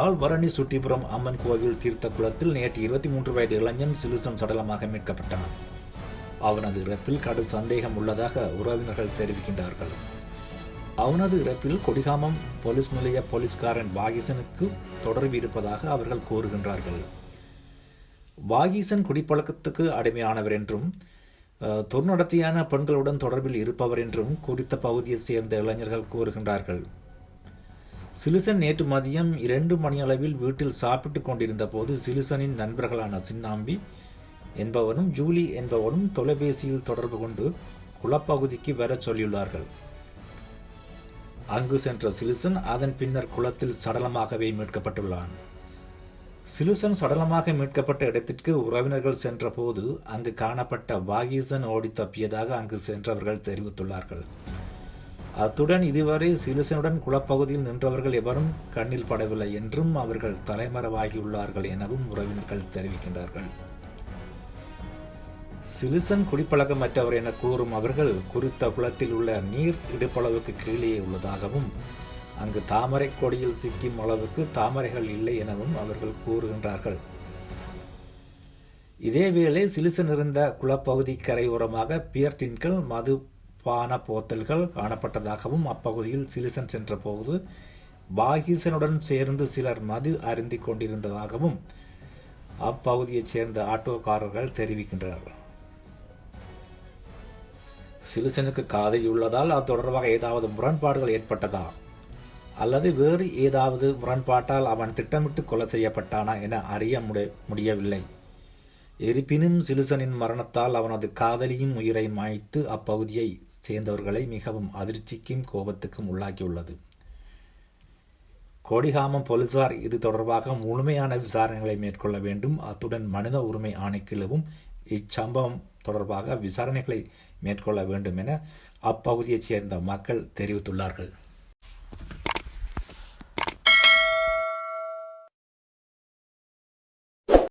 யாழ் வரணி சுட்டிபுரம் அம்மன் கோவில் தீர்த்த குளத்தில் நேற்று 23 வயது இளைஞன் சிலுசன் சடலமாக மீட்கப்பட்டான். அவனது இறப்பில் கடும் சந்தேகம் உள்ளதாக உறவினர்கள் தெரிவிக்கின்றார்கள். அவனது இறப்பில் கொடிகாமம் போலீஸ் நிலைய போலீஸ்காரன் வாகீசனுக்கு தொடர்பு இருப்பதாக அவர்கள் கூறுகின்றார்கள். வாகீசன் குடிப்பழக்கத்துக்கு அடிமையானவர் என்றும் துர்நடத்தையான பெண்களுடன் தொடர்பில் இருப்பவர் என்றும் குறித்த பகுதியைச் சேர்ந்த இளைஞர்கள் கூறுகின்றார்கள். சிலுசன் நேற்று மதியம் 2 மணியளவில் வீட்டில் சாப்பிட்டு கொண்டிருந்த போது சிலுசனின் நண்பர்களான சின்னாம்பி என்பவனும் ஜூலி என்பவனும் தொலைபேசியில் தொடர்பு கொண்டு குளப்பகுதிக்கு வர சொல்லியுள்ளார்கள். அங்கு சென்ற சிலுசன் அதன் பின்னர் குளத்தில் சடலமாகவே மீட்கப்பட்டுள்ளான். சிலுசன் சடலமாக மீட்கப்பட்ட இடத்திற்கு உறவினர்கள் சென்ற போது அங்கு காணப்பட்ட வாகீசன் ஓடி தப்பியதாக அங்கு சென்றவர்கள் தெரிவித்துள்ளார்கள். அத்துடன் இதுவரை சிலுசனுடன் குளப்பகுதியில் நின்றவர்கள் எவரும் கண்ணில் படவில்லை என்றும் அவர்கள் தலைமறைவாகியுள்ளார்கள் எனவும் உறவினர்கள் தெரிவிக்கின்றார்கள். சிலுசன் குடிப்பழக்கமற்றவர் என கூறும் அவர்கள் குறித்த குளத்தில் உள்ள நீர் இடுப்பளவுக்கு கீழே உள்ளதாகவும் அங்கு தாமரை கொடியில் சிக்கும் அளவுக்கு தாமரைகள் இல்லை எனவும் அவர்கள் கூறுகின்றார்கள். இதேவேளை சிலுசன் இருந்த குளப்பகுதி கரையோரமாக பியர் டின்கள் மது பான போத்தல்கள் காணப்பட்டதாகவும் அப்பகுதியில் சிலுசன் சென்ற போது வாகீசனுடன் சேர்ந்து சிலர் மது அருந்தி கொண்டிருந்ததாகவும் அப்பகுதியைச் சேர்ந்த ஆட்டோக்காரர்கள் தெரிவிக்கின்றனர். சிலுசனுக்கு காதலி உள்ளதால் அது தொடர்பாக ஏதாவது முரண்பாடுகள் ஏற்பட்டதா அல்லது வேறு ஏதாவது முரண்பாட்டால் அவன் திட்டமிட்டு கொலை செய்யப்பட்டானா என அறிய முடியவில்லை. இருப்பினும் சிலுசனின் மரணத்தால் அவனது காதலியின் உயிரை மாய்த்து அப்பகுதியை சேர்ந்தவர்களை மிகவும் அதிர்ச்சிக்கும் கோபத்துக்கும் உள்ளாக்கியுள்ளது. கொடிகாமம் போலீசார் இது தொடர்பாக முழுமையான விசாரணைகளை மேற்கொள்ள வேண்டும். அத்துடன் மனித உரிமை ஆணைக்குழுவும் இச்சம்பவம் தொடர்பாக விசாரணைகளை மேற்கொள்ள வேண்டும் என அப்பகுதியைச் சேர்ந்த மக்கள் தெரிவித்துள்ளார்கள்.